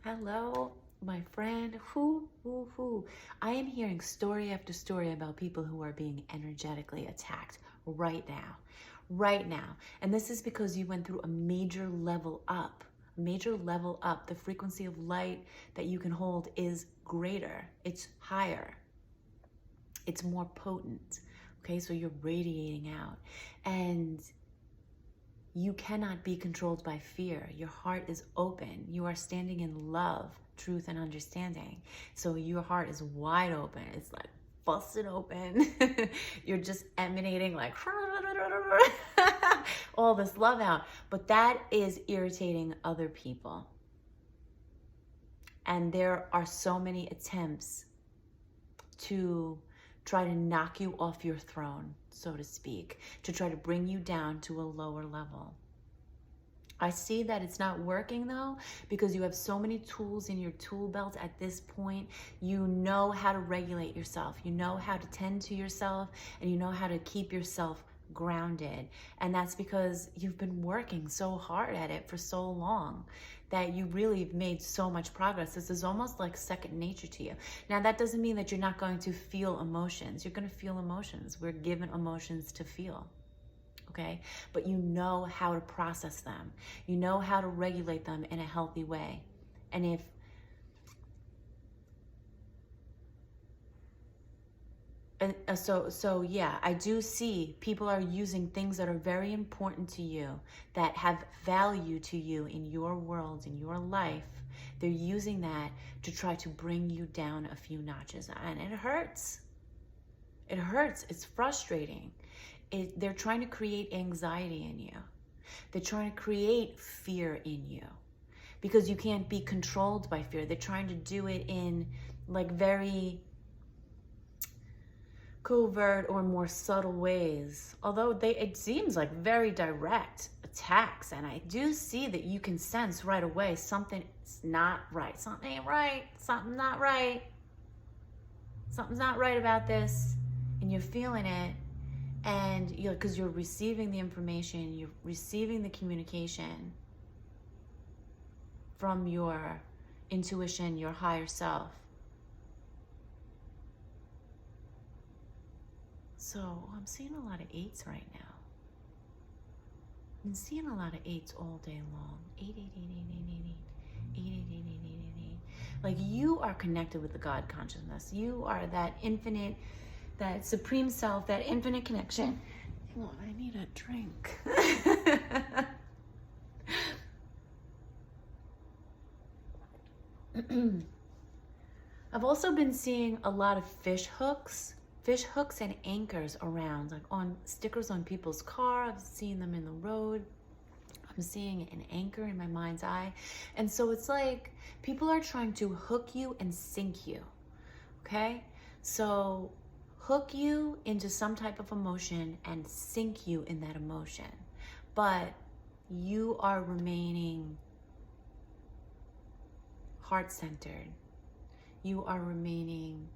Hello, my friend. I am hearing story after story about people who are being energetically attacked right now. Right now. And this is because you went through a major level up. Major level up. The frequency of light that you can hold is greater. It's higher. It's more potent. Okay, so you're radiating out. And you cannot be controlled by fear. Your heart is open. You are standing in love, truth, and understanding. So your heart is wide open. It's like busted open. You're just emanating like all this love out. But that is irritating other people. And there are so many attempts to try to knock you off your throne, so to speak, to try to bring you down to a lower level. I see that it's not working though, because you have so many tools in your tool belt at this point. You know how to regulate yourself. You know how to tend to yourself, and you know how to keep yourself grounded. And that's because you've been working so hard at it for so long that you really have made so much progress. This is almost like second nature to you. Now, that doesn't mean that you're not going to feel emotions. You're going to feel emotions. We're given emotions to feel. Okay? But you know how to process them. You know how to regulate them in a healthy way. And if so yeah, I do see people are using things that are very important to you, that have value to you in your world, in your life. They're using that to try to bring you down a few notches. And it hurts. It hurts. It's frustrating. They're trying to create anxiety in you. They're trying to create fear in you because you can't be controlled by fear. They're trying to do it in like very covert or more subtle ways, although it seems like very direct attacks. And I do see that you can sense right away something's not right. Something ain't right. Something's not right. Something's not right about this. And you're feeling it. And because you're receiving the information, you're receiving the communication from your intuition, your higher self. So I'm seeing a lot of 8s right now. I'm seeing a lot of 8s all day long. 8, 8, 8, 8, 8, 8, 8, 8, 8, 8, 8, 8, 8, 8. Like you are connected with the God consciousness. You are that infinite, that supreme self, that infinite connection. Hang on, I need a drink. I've also been seeing a lot of fish hooks and anchors around, like on stickers on people's car. I've seen them in the road. I'm seeing an anchor in my mind's eye. And so it's like people are trying to hook you and sink you, okay? So hook you into some type of emotion and sink you in that emotion. But you are remaining heart-centered. You are remaining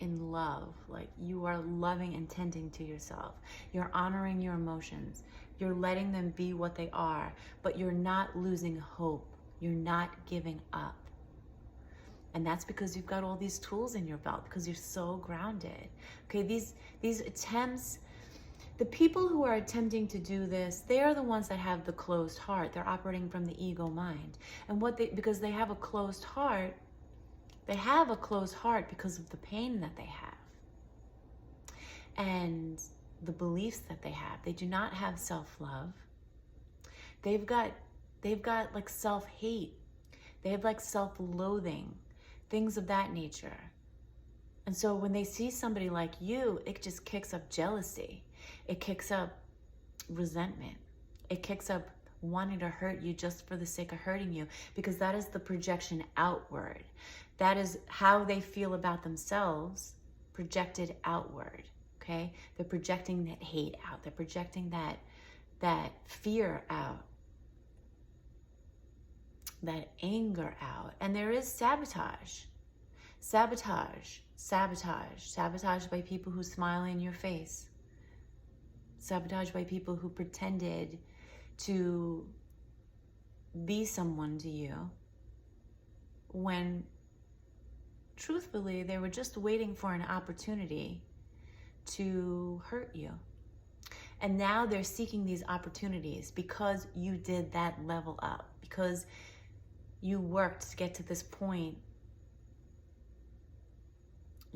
in love, like you are loving and tending to yourself. You're honoring your emotions. You're letting them be what they are, but you're not losing hope. You're not giving up. And that's because you've got all these tools in your belt, because you're so grounded. Okay, these attempts, the people who are attempting to do this, they are the ones that have the closed heart. They're operating from the ego mind. And because they have a closed heart, they have a closed heart because of the pain that they have and the beliefs that they have. They do not have self-love. They've got like self-hate. They have like self-loathing, things of that nature. And so when they see somebody like you, it just kicks up jealousy. It kicks up resentment. It kicks up wanting to hurt you just for the sake of hurting you, because that is the projection outward. That is how they feel about themselves, projected outward, okay? They're projecting that hate out. They're projecting that fear out, that anger out. And there is sabotage. Sabotage by people who smile in your face. Sabotage by people who pretended to be someone to you when truthfully they were just waiting for an opportunity to hurt you. And now they're seeking these opportunities because you did that level up, because you worked to get to this point.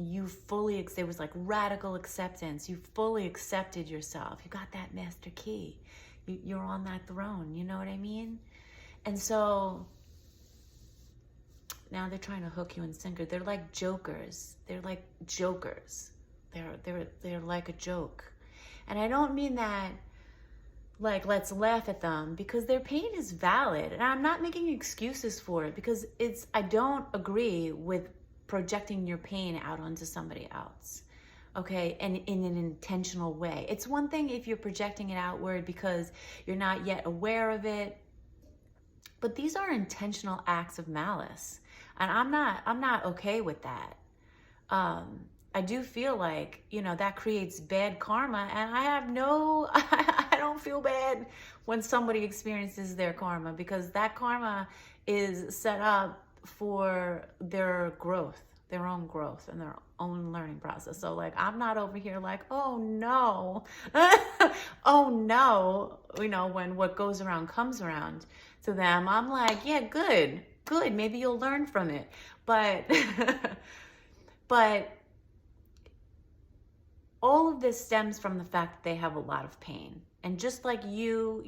There was like radical acceptance. You fully accepted yourself. You got that master key. You're on that throne. You know what I mean? And so now they're trying to hook you and sinker. They're like jokers. They're like jokers. They're like a joke. And I don't mean that like let's laugh at them, because their pain is valid. And I'm not making excuses for it, because I don't agree with projecting your pain out onto somebody else, okay, and in an intentional way. It's one thing if you're projecting it outward because you're not yet aware of it, but these are intentional acts of malice, and I'm not okay with that. I do feel like, that creates bad karma, and I don't feel bad when somebody experiences their karma, because that karma is set up for their growth, their own growth and their own learning process. So like, I'm not over here like, oh no, oh no, when what goes around comes around to them. I'm like, yeah, good, maybe you'll learn from it. But, but all of this stems from the fact that they have a lot of pain. And just like you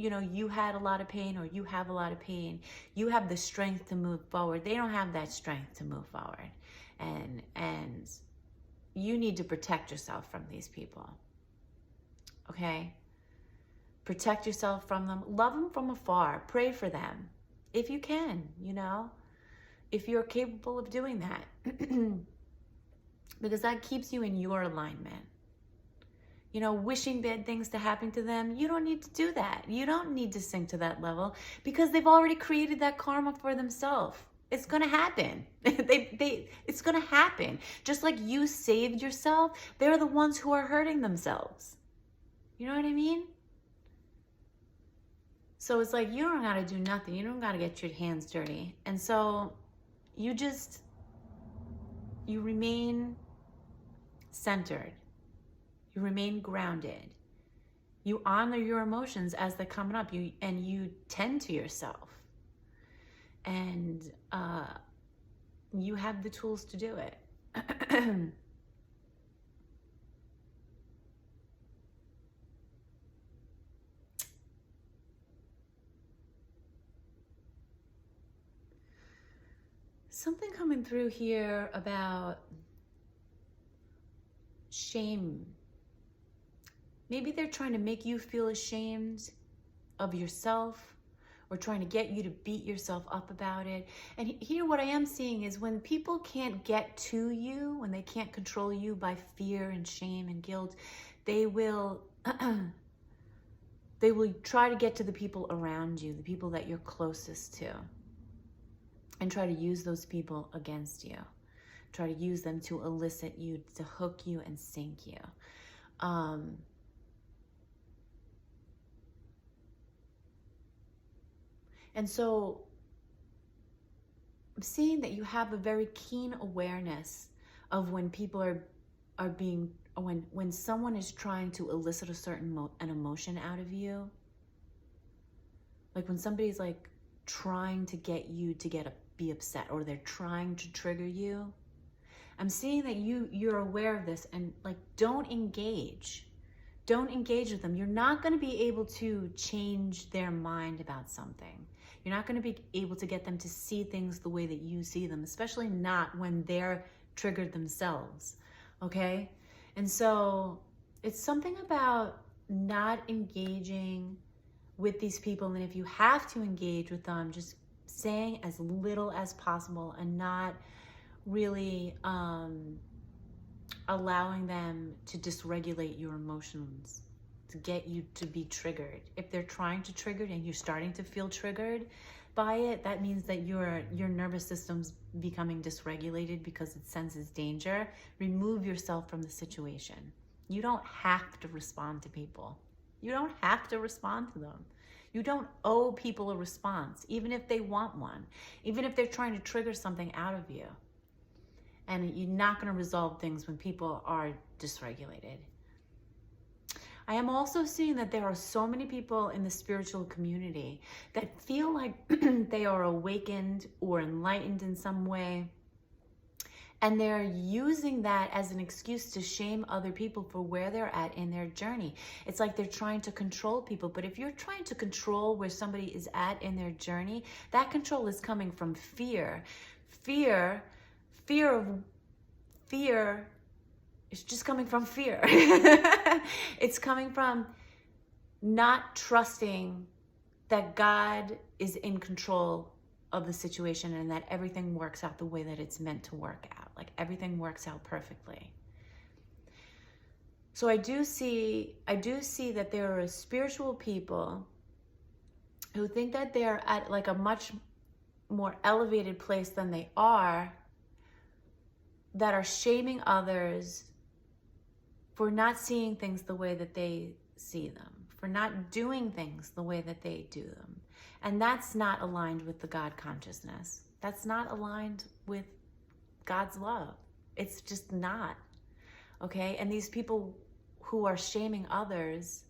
had a lot of pain, or you have a lot of pain, you have the strength to move forward. They don't have that strength to move forward. And you need to protect yourself from these people. Okay? Protect yourself from them. Love them from afar. Pray for them. If you can, if you're capable of doing that. Because that keeps you in your alignment. Wishing bad things to happen to them, you don't need to do that. You don't need to sink to that level, because they've already created that karma for themselves. It's going to happen. It's going to happen. Just like you saved yourself, they're the ones who are hurting themselves. You know what I mean? So it's like, you don't got to do nothing. You don't got to get your hands dirty. And so you remain centered. You remain grounded. You honor your emotions as they're coming up. You tend to yourself. And you have the tools to do it. Something coming through here about shame. Maybe they're trying to make you feel ashamed of yourself, or trying to get you to beat yourself up about it. And here what I am seeing is, when people can't get to you, when they can't control you by fear and shame and guilt, they will try to get to the people around you, the people that you're closest to, and try to use those people against you. Try to use them to elicit you, to hook you and sink you. And so I'm seeing that you have a very keen awareness of when people are being, when someone is trying to elicit a certain an emotion out of you. Like when somebody's like trying to get you to be upset, or they're trying to trigger you. I'm seeing that you're aware of this, and like, don't engage with them. You're not going to be able to change their mind about something. You're not going to be able to get them to see things the way that you see them, especially not when they're triggered themselves, okay? And so it's something about not engaging with these people, and if you have to engage with them, just saying as little as possible, and not really allowing them to dysregulate your emotions, to get you to be triggered. If they're trying to trigger and you're starting to feel triggered by it, that means that your nervous system's becoming dysregulated because it senses danger. Remove yourself from the situation. You don't have to respond to people. You don't have to respond to them. You don't owe people a response, even if they want one, even if they're trying to trigger something out of you. And you're not going to resolve things when people are dysregulated. I am also seeing that there are so many people in the spiritual community that feel like they are awakened or enlightened in some way. And they're using that as an excuse to shame other people for where they're at in their journey. It's like they're trying to control people. But if you're trying to control where somebody is at in their journey, that control is coming from fear. Fear is just coming from fear. It's coming from not trusting that God is in control of the situation and that everything works out the way that it's meant to work out. Like everything works out perfectly. So I do see that there are spiritual people who think that they're at like a much more elevated place than they are, that are shaming others for not seeing things the way that they see them, for not doing things the way that they do them. And that's not aligned with the God consciousness. That's not aligned with God's love. It's just not, okay? And these people who are shaming others,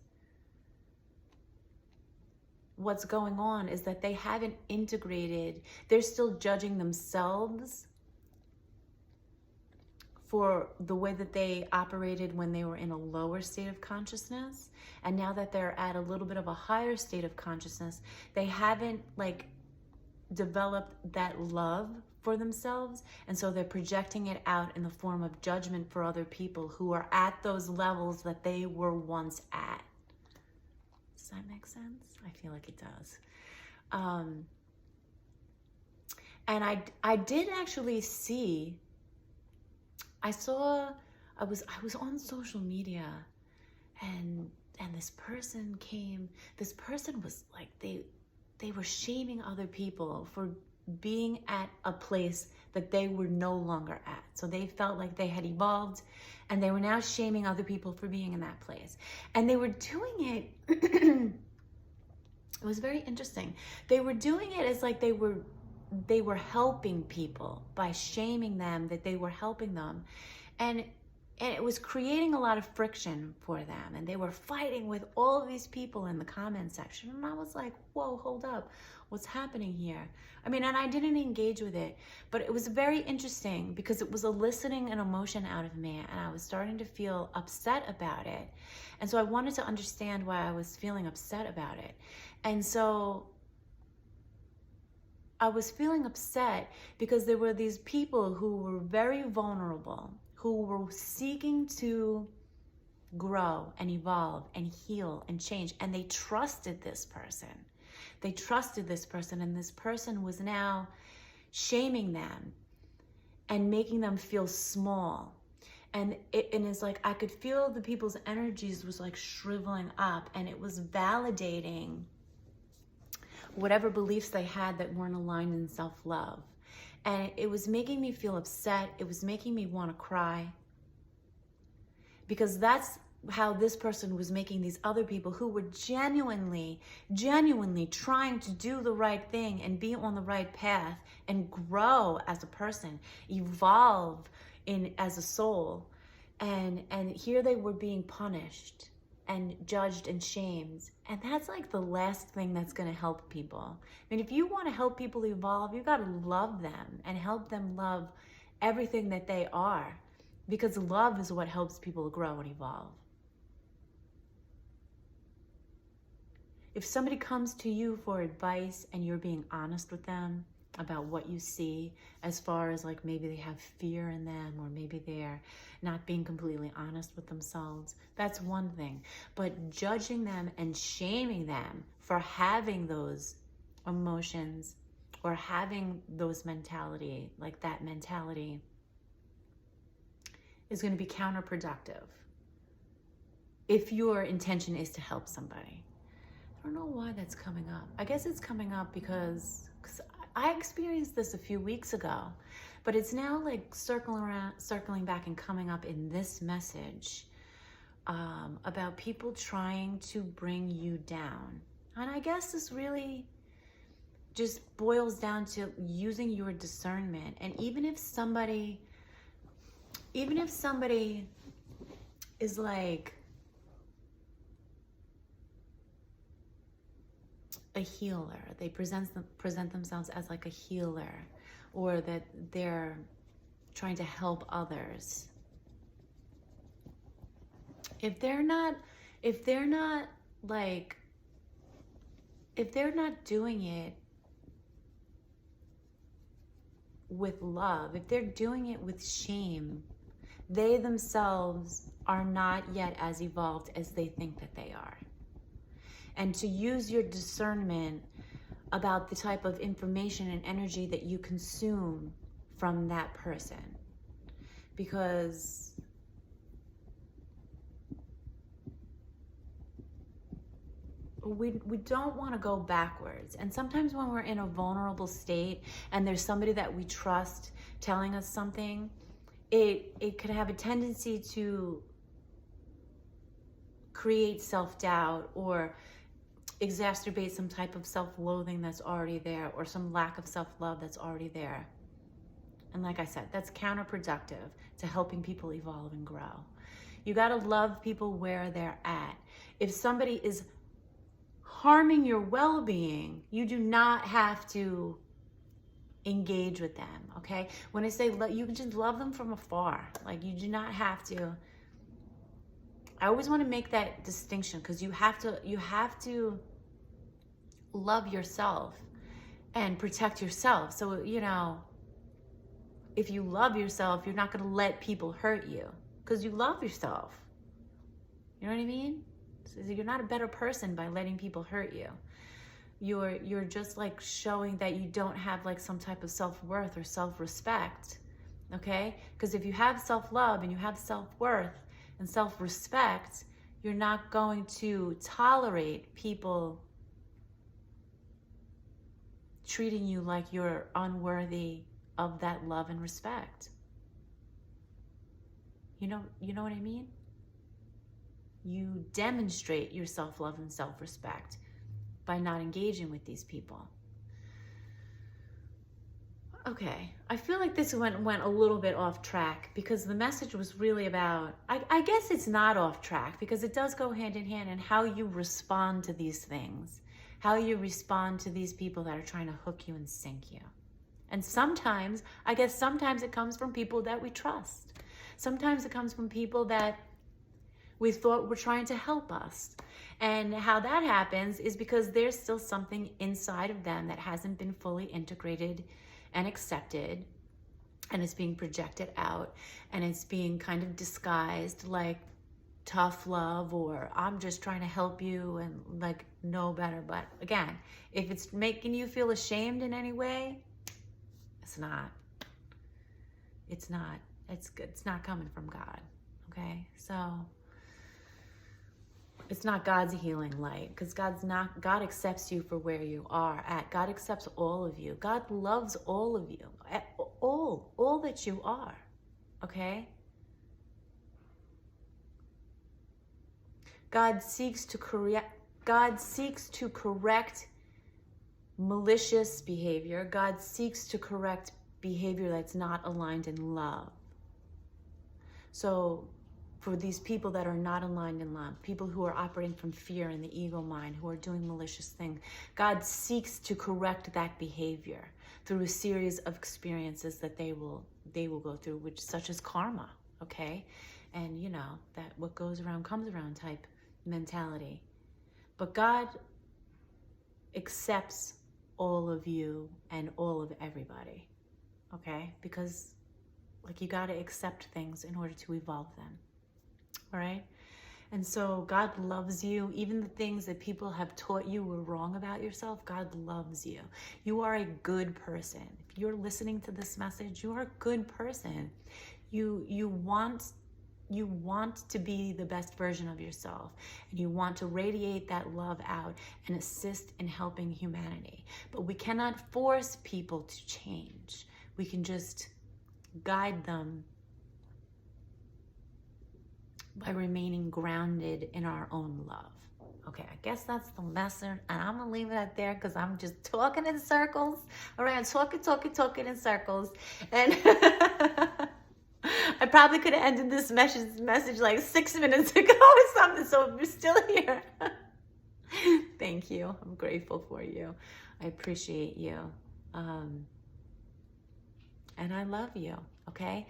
what's going on is that they haven't integrated, they're still judging themselves for the way that they operated when they were in a lower state of consciousness. And now that they're at a little bit of a higher state of consciousness, they haven't like developed that love for themselves. And so they're projecting it out in the form of judgment for other people who are at those levels that they were once at. Does that make sense? I feel like it does. And I did actually see, I was on social media and this person was like, they were shaming other people for being at a place that they were no longer at. So they felt like they had evolved and they were now shaming other people for being in that place. And they were doing it, it was very interesting. They were doing it as like they were helping people by shaming them, that they were helping them. And it was creating a lot of friction for them. And they were fighting with all of these people in the comment section. And I was like, whoa, hold up. What's happening here? I mean, and I didn't engage with it, but it was very interesting because it was eliciting an emotion out of me and I was starting to feel upset about it. And so I wanted to understand why I was feeling upset about it. And so I was feeling upset because there were these people who were very vulnerable, who were seeking to grow and evolve and heal and change. And they trusted this person. They trusted this person, and this person was now shaming them and making them feel small. And it's like, I could feel the people's energies was like shriveling up, and it was validating whatever beliefs they had that weren't aligned in self-love. And it was making me feel upset. It was making me want to cry. Because that's how this person was making these other people who were genuinely trying to do the right thing and be on the right path and grow as a person, evolve as a soul. And here they were being punished and judged and shamed. And that's like the last thing that's going to help people. I mean, if you want to help people evolve, you got to love them and help them love everything that they are, because love is what helps people grow and evolve. If somebody comes to you for advice and you're being honest with them about what you see, as far as like maybe they have fear in them, or maybe they're not being completely honest with themselves, that's one thing. But judging them and shaming them for having those emotions or having those mentality, like that mentality, is going to be counterproductive if your intention is to help somebody. I don't know why that's coming up. I guess it's coming up because I experienced this a few weeks ago, but it's now like circling back and coming up in this message about people trying to bring you down, And I guess this really just boils down to using your discernment. And even if somebody is like a healer, they present themselves as like a healer, or that they're trying to help others. If they're not doing it with love, if they're doing it with shame, they themselves are not yet as evolved as they think that they are. And to use your discernment about the type of information and energy that you consume from that person. Because we don't want to go backwards. And sometimes when we're in a vulnerable state and there's somebody that we trust telling us something, it could have a tendency to create self-doubt or exacerbate some type of self-loathing that's already there, or some lack of self-love that's already there. And like I said, that's counterproductive to helping people evolve and grow. You got to love people where they're at. If somebody is harming your well-being, you do not have to engage with them, okay? When I say you can just love them from afar. Like, you do not have to. I always want to make that distinction, because you have to love yourself and protect yourself. So, if you love yourself, you're not going to let people hurt you, because you love yourself. You know what I mean? So you're not a better person by letting people hurt you. You're just like showing that you don't have like some type of self-worth or self-respect, okay? Because if you have self-love and you have self-worth and self-respect, you're not going to tolerate people treating you like you're unworthy of that love and respect. You know what I mean? You demonstrate your self-love and self-respect by not engaging with these people. Okay, I feel like this went a little bit off track, because the message was really about, I guess it's not off track, because it does go hand in hand in how you respond to these things, how you respond to these people that are trying to hook you and sink you. And sometimes it comes from people that we trust. Sometimes it comes from people that we thought were trying to help us. And how that happens is because there's still something inside of them that hasn't been fully integrated and accepted, and it's being projected out, and it's being kind of disguised like tough love, or I'm just trying to help you and like know better. But again, if it's making you feel ashamed in any way, it's not. It's not coming from God, okay? So it's not God's healing light, because God accepts you for where you are at. God accepts all of you. God loves all of you, all that you are, okay? God seeks to correct malicious behavior. God seeks to correct behavior that's not aligned in love. So for these people that are not aligned in love, people who are operating from fear in the ego mind, who are doing malicious things, God seeks to correct that behavior through a series of experiences that they will go through, which such as karma, okay? And that what goes around comes around type mentality. But God accepts all of you and all of everybody, okay? Because you got to accept things in order to evolve them. All right? And so God loves you. Even the things that people have taught you were wrong about yourself, God loves you. You are a good person. If you're listening to this message, you are a good person. You want to be the best version of yourself, and you want to radiate that love out and assist in helping humanity. But we cannot force people to change. We can just guide them by remaining grounded in our own love, Okay, I guess that's the message, and I'm gonna leave it at there because I'm just talking in circles. All right, I'm talking in circles, and I probably could have ended this message like 6 minutes ago or something. So we're still here. Thank you. I'm grateful for you. I appreciate you, and I love you. Okay,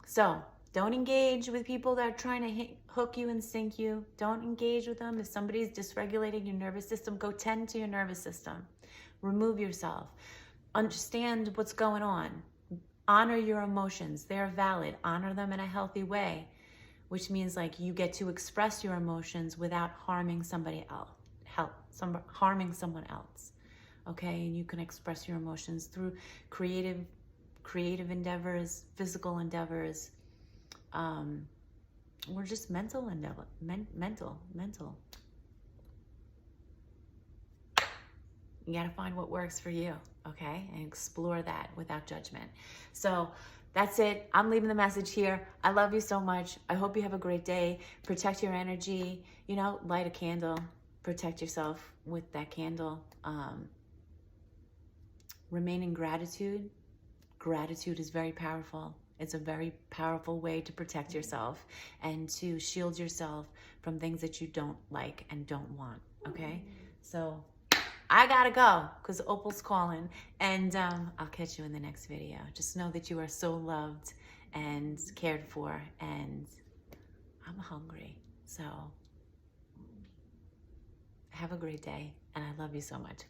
so don't engage with people that are trying to hook you and sink you. Don't engage with them. If somebody's dysregulating your nervous system, go tend to your nervous system. Remove yourself. Understand what's going on. Honor your emotions. They're valid. Honor them in a healthy way, which means like you get to express your emotions without harming somebody else, harming someone else. Okay, and you can express your emotions through creative endeavors, physical endeavors, or just mental endeavor, mental. You got to find what works for you, okay? And explore that without judgment. So that's it. I'm leaving the message here. I love you so much. I hope you have a great day. Protect your energy. You know, light a candle. Protect yourself with that candle. Remain in gratitude. Gratitude is very powerful. It's a very powerful way to protect yourself and to shield yourself from things that you don't like and don't want, okay? So I gotta go because Opal's calling, and I'll catch you in the next video. Just know that you are so loved and cared for, and I'm hungry. So have a great day, and I love you so much.